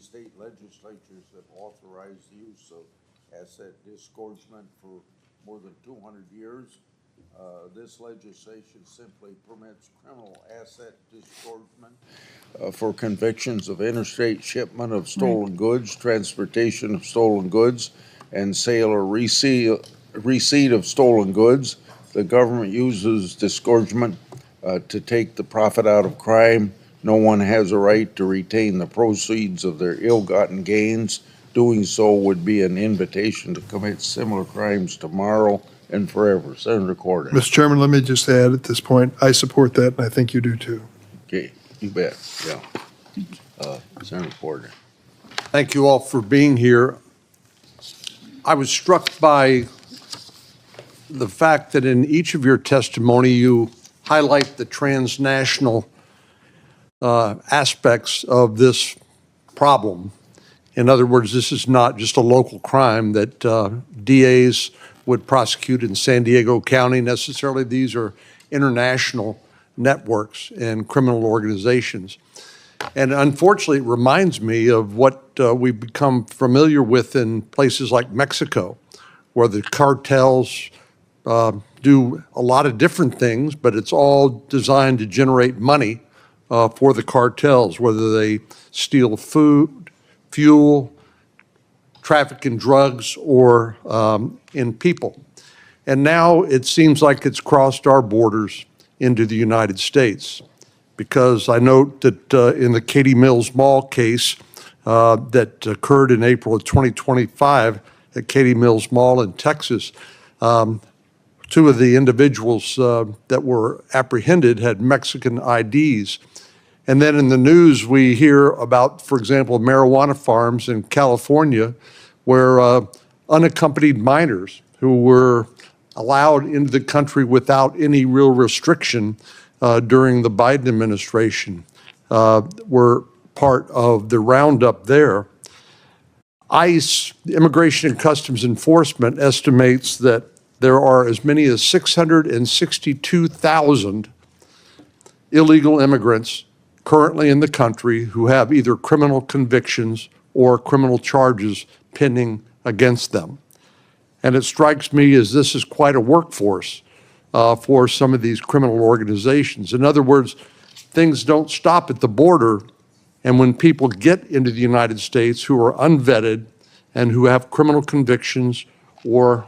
state legislatures have authorized the use of asset disgorgement for more than 200 years. This legislation simply permits criminal asset disgorgement for convictions of interstate shipment of stolen goods, transportation of stolen goods, and sale or receipt of stolen goods. The government uses disgorgement to take the profit out of crime. No one has a right to retain the proceeds of their ill-gotten gains. Doing so would be an invitation to commit similar crimes tomorrow and forever. Senator Cornyn. Mr. Chairman, let me just add at this point, I support that, and I think you do too. Okay, you bet, yeah. Senator Cornyn. Thank you all for being here. I was struck by the fact that in each of your testimony, you highlight the transnational aspects of this problem. In other words, this is not just a local crime that DAs would prosecute in San Diego County necessarily. These are international networks and criminal organizations. And unfortunately, it reminds me of what we've become familiar with in places like Mexico, where the cartels do a lot of different things, but it's all designed to generate money for the cartels, whether they steal food, fuel, traffic in drugs, or in people. And now it seems like it's crossed our borders into the United States, because I note that in the Katy Mills Mall case that occurred in April of 2025 at Katy Mills Mall in Texas, two of the individuals that were apprehended had Mexican IDs. And then in the news, we hear about, for example, marijuana farms in California where unaccompanied minors who were allowed into the country without any real restriction during the Biden administration were part of the roundup there. ICE, Immigration and Customs Enforcement, estimates that there are as many as 662,000 illegal immigrants currently in the country who have either criminal convictions or criminal charges pending against them. And it strikes me as this is quite a workforce for some of these criminal organizations. In other words, things don't stop at the border, and when people get into the United States who are unvetted and who have criminal convictions or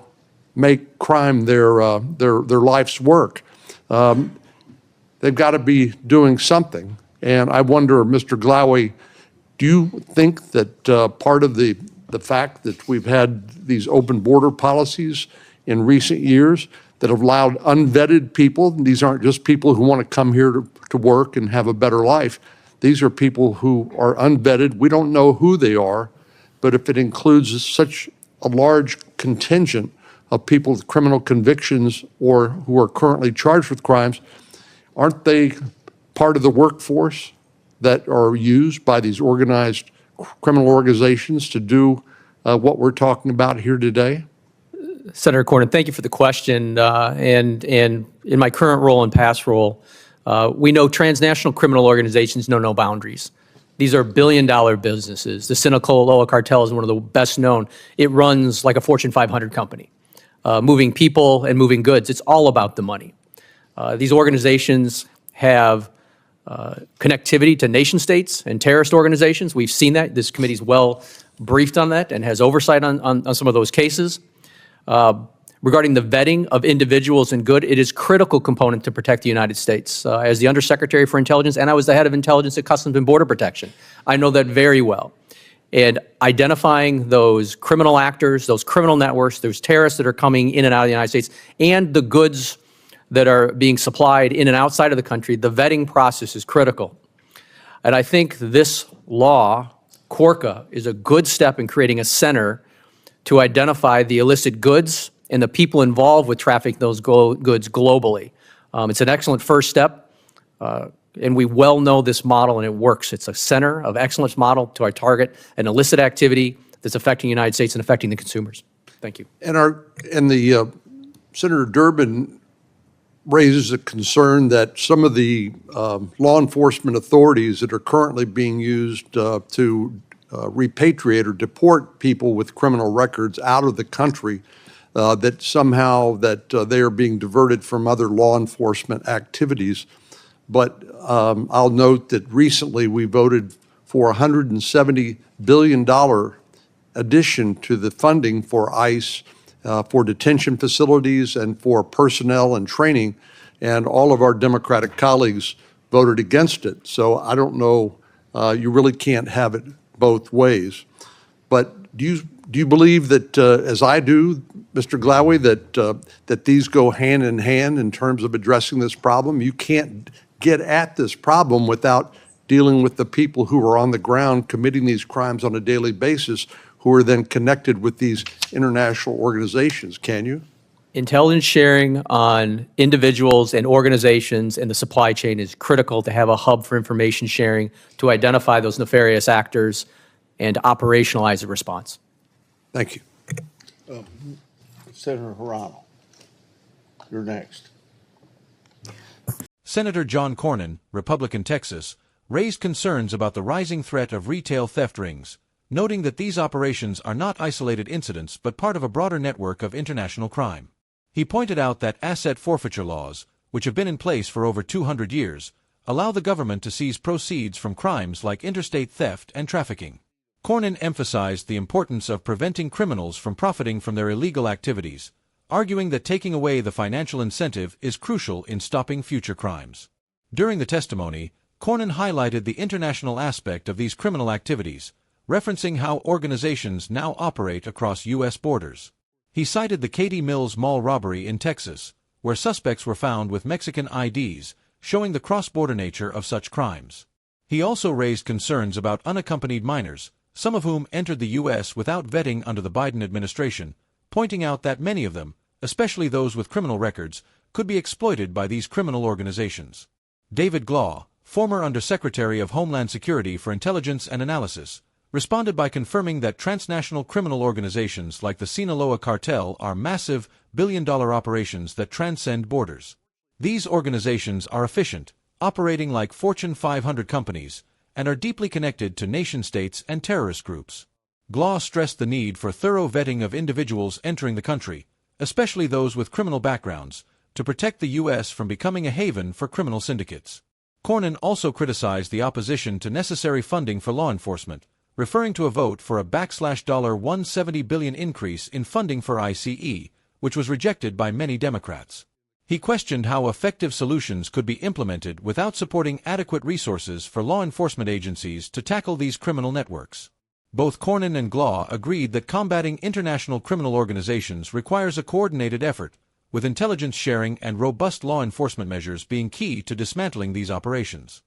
make crime their life's work, they've got to be doing something. And I wonder, Mr. Glaoui, do you think that part of the fact that we've had these open border policies in recent years that have allowed unvetted people, these aren't just people who want to come here to work and have a better life, these are people who are unvetted, we don't know who they are, but if it includes such a large contingent of people with criminal convictions or who are currently charged with crimes, aren't they part of the workforce that are used by these organized criminal organizations to do what we're talking about here today? Senator Cornyn, thank you for the question. And in my current role and past role, we know transnational criminal organizations know no boundaries. These are billion-dollar businesses. The Sinaloa Cartel is one of the best known. It runs like a Fortune 500 company, moving people and moving goods. It's all about the money. These organizations have connectivity to nation states and terrorist organizations. We've seen that. This committee's well briefed on that and has oversight on some of those cases. Regarding the vetting of individuals and good, it is a critical component to protect the United States. As the Undersecretary for Intelligence, and I was the head of intelligence at Customs and Border Protection, I know that very well. And identifying those criminal actors, those criminal networks, those terrorists that are coming in and out of the United States, and the goods that are being supplied in and outside of the country, the vetting process is critical. And I think this law, CORCA, is a good step in creating a center to identify the illicit goods and the people involved with trafficking those goods globally. It's an excellent first step, and we well know this model, and it works. It's a center of excellence model to our target an illicit activity that's affecting the United States and affecting the consumers. Thank you. And Senator Durbin raises a concern that some of the law enforcement authorities that are currently being used to repatriate or deport people with criminal records out of the country, that somehow they are being diverted from other law enforcement activities. But I'll note that recently we voted for a $170 billion addition to the funding for ICE, for detention facilities and for personnel and training, and all of our Democratic colleagues voted against it. So I don't know, you really can't have it both ways. But do you believe that, as I do, Mr. Glawe, that these go hand in hand in terms of addressing this problem? You can't get at this problem without dealing with the people who are on the ground committing these crimes on a daily basis, who are then connected with these international organizations, can you? Intelligence sharing on individuals and organizations and the supply chain is critical to have a hub for information sharing to identify those nefarious actors and to operationalize a response. Thank you. Senator Hirano, you're next. Senator John Cornyn, Republican Texas, raised concerns about the rising threat of retail theft rings, noting that these operations are not isolated incidents but part of a broader network of international crime. He pointed out that asset forfeiture laws, which have been in place for over 200 years, allow the government to seize proceeds from crimes like interstate theft and trafficking. Cornyn emphasized the importance of preventing criminals from profiting from their illegal activities, arguing that taking away the financial incentive is crucial in stopping future crimes. During the testimony, Cornyn highlighted the international aspect of these criminal activities, referencing how organizations now operate across U.S. borders. He cited the Katy Mills Mall robbery in Texas, where suspects were found with Mexican IDs, showing the cross-border nature of such crimes. He also raised concerns about unaccompanied minors, some of whom entered the U.S. without vetting under the Biden administration, pointing out that many of them, especially those with criminal records, could be exploited by these criminal organizations. David Glaw, former Undersecretary of Homeland Security for Intelligence and Analysis, responded by confirming that transnational criminal organizations like the Sinaloa Cartel are massive, billion-dollar operations that transcend borders. These organizations are efficient, operating like Fortune 500 companies, and are deeply connected to nation-states and terrorist groups. Glaw stressed the need for thorough vetting of individuals entering the country, especially those with criminal backgrounds, to protect the U.S. from becoming a haven for criminal syndicates. Cornyn also criticized the opposition to necessary funding for law enforcement, referring to a vote for a $170 billion increase in funding for ICE, which was rejected by many Democrats. He questioned how effective solutions could be implemented without supporting adequate resources for law enforcement agencies to tackle these criminal networks. Both Cornyn and Glaw agreed that combating international criminal organizations requires a coordinated effort, with intelligence sharing and robust law enforcement measures being key to dismantling these operations.